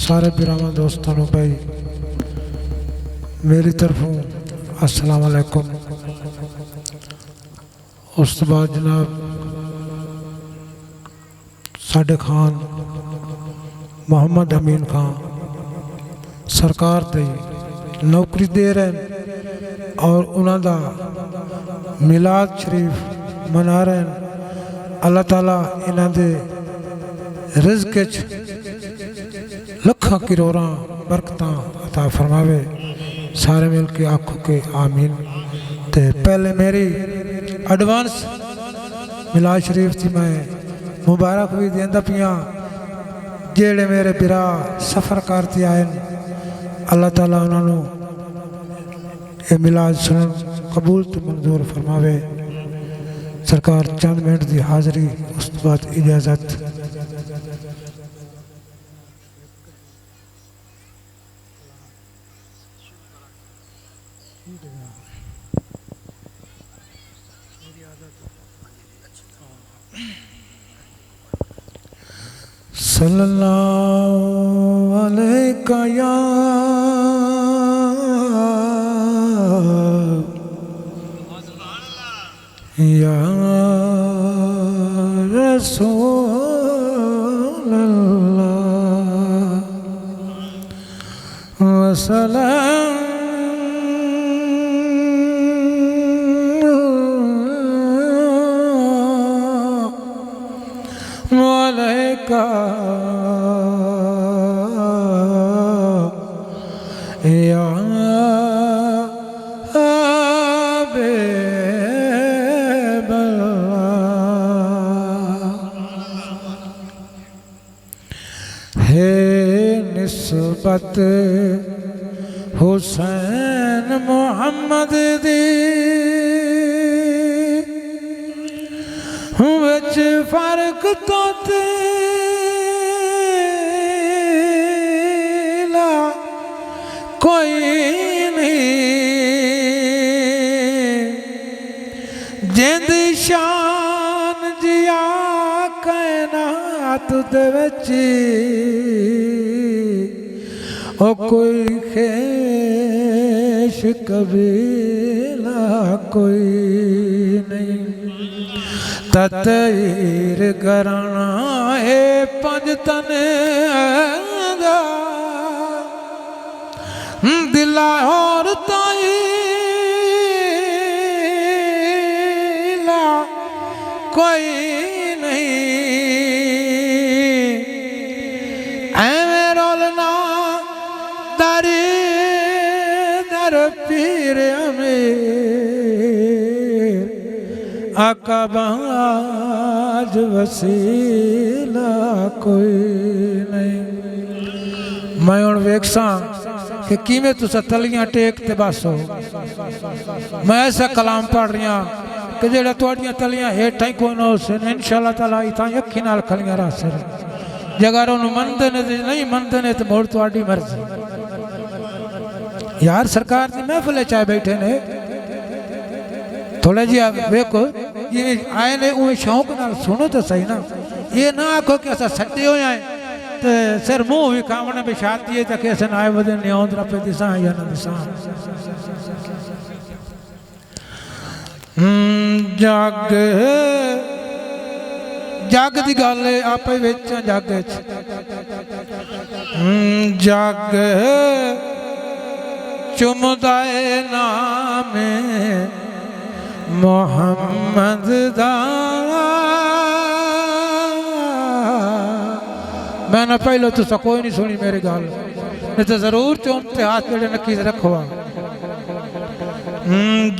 सारे बिरामा दोस्तों को भाई मेरी तरफों अस्सलाम वालेकुम। उस तो बाद जनाब साडे खान मोहम्मद अमीन खान सरकार दी नौकरी दे रहे और उन्होंने मिलाद शरीफ मना रहे हैं। अल्लाह ताला इन्हों के रिज़्क लखा करोड़ा बरकत अता फरमावे। सारे मिल के आखो के आमीन। तो पहले मेरी एडवांस मिलाद शरीफ थी मैं मुबारक भी देंदा पिया जेड़े मेरे बिरा सफ़र करते आए। अल्लाह ताला उन्होंने ये मिलाद सुन कबूल तो मंजूर फरमावे। सरकार चंद मिनट की हाज़री उस बाद इजाज़त। सल्लल्लाहु अलैका या रसूल अल्लाह वसल्लम अलैका या हबीब अल्लाह। है निस्बत हुसैन मोहम्मद दी विच फर्क तो तेला कोई नहीं। जिंद शान जिया कायनात दे विच ओ कोई खेश कबीला कोई नहीं। ततीर करना है पंज तने दिला और ताईला कोई नहीं। ऐवें रोलना दरी दर पीर अमीर अकबाज वसीला कोई नहीं। मैं हुण वेखसा कि किवें तुसां तलियां टेक ते बस हो। मैं ऐसा कलाम पढ़ रही हाँ कि जेड़ा तुहाडियां तलियां हेठां ही कोई ना होसे इंशाअल्लाह ताला इतां अखी नाल खलियां रासे जगर उन्होंने मनते ने तो नहीं मनते ने तो मुड़ तुहाडी मर्जी। यार सरकार की महफिल चाहे बैठे ने थोड़ा जी वेखो ये आए ने वो शौक नाल सुनो तो सही ना। ये ना आखो कि असा सटे हो आए तो सिर मुँह भी खावने में शादी है तो कैसे ना आए वजन नहीं आउंदरा पे दिसा या ना दिसा। जग जग दी गल है आपे विच जग जग चुमदा है नाम मोहम्मद दा। मैंने पहले तो कोई नहीं सुनी मेरी गल नहीं तो जरूर चुमते हाथ मेरे नक्की से रखो।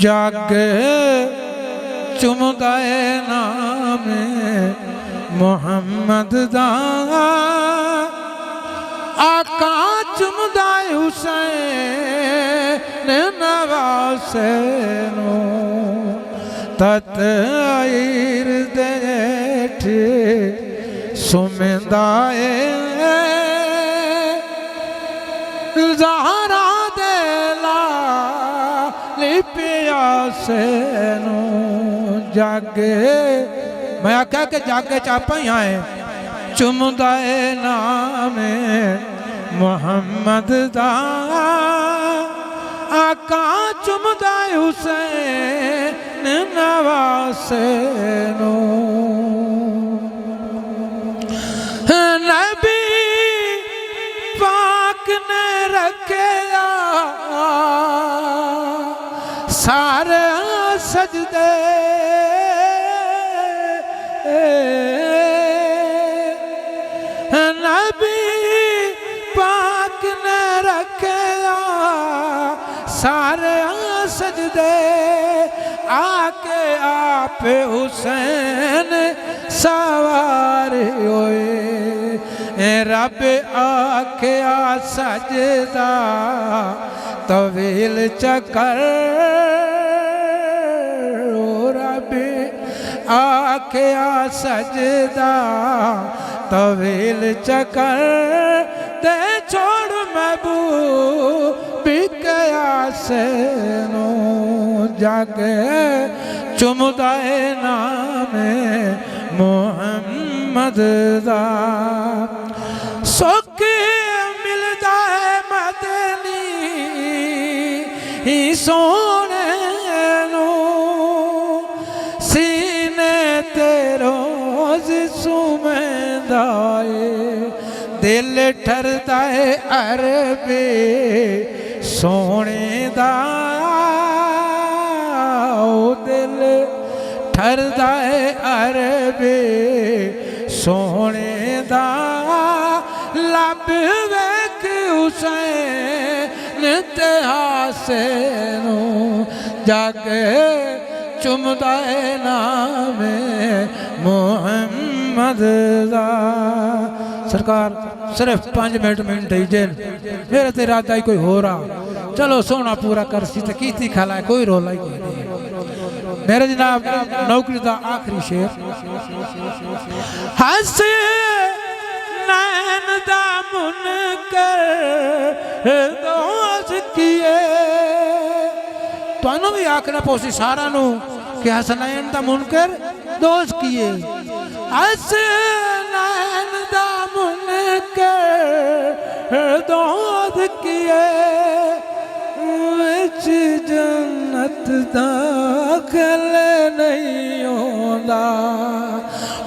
जग चुमदा है नाम मोहम्मद दा। आका चुमदा हुसैन नवासेनो ततीर देठ सुमिंदाए ज़हरा देला लिपिया से नो जागे। मैं आख्या कि जागे चापा ही आए चुमदा नाम मुहम्मद दा आका चुमदा हुसैन नवासे नो नबी पाक ने रखिया सारे सजदे नबी पाक ने रखिया सारे सजदे आके आप हुसैन सवार होए रब आख्या सजदा तवील चकर रब आख्या सजदा तवील चकर ते छोड़ महबूब बिकया से नो जाके चुमदाए नामे मुहम्मद दा सुख मिलदा है मदनी सोने नो सीने ते रोज सुमेंदा दिल ठरदा है अरबे सोने दा दिल ठरदा है अरबे सोने दा लब वेख हुसैन ते हासे नो जाके चुमदा है नामे मुहम्मद दा सरकार सिर्फ 5 मिनट ही जेल मेरे ते इरादा ही कोई हो रहा चलो सोना पूरा कर सी तो कीती खला कोई रोला ही कोई नहीं मेरे जनाब नौकरी का आखिरी शेर हंस नैन दा मुनकर दोष किए तुहानू भी आखना पोसी सारा नू कि हसनैन दा मुनकर दोष किए हंस नैन दा मुनकर दोष किए विच जन्नत दाखिल नहीं होंदा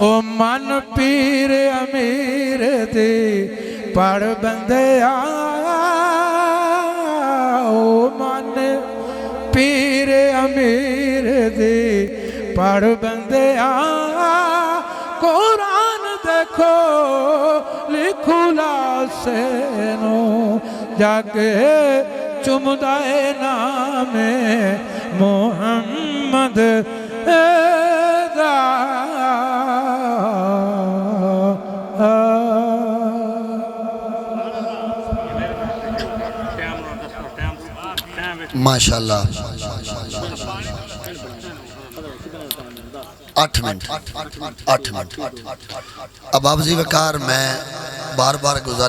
ओ मन पीर अमीर दे पढ़ बंदे ओ मन पीर अमीर दे पढ़ बंदे कुरान देखो लिखुला से नो जाके चुमदाए नामे मुहम्मद दा माशाल्लाह 8 मिनट अब आप जी वकार मैं बार बार गुजारिश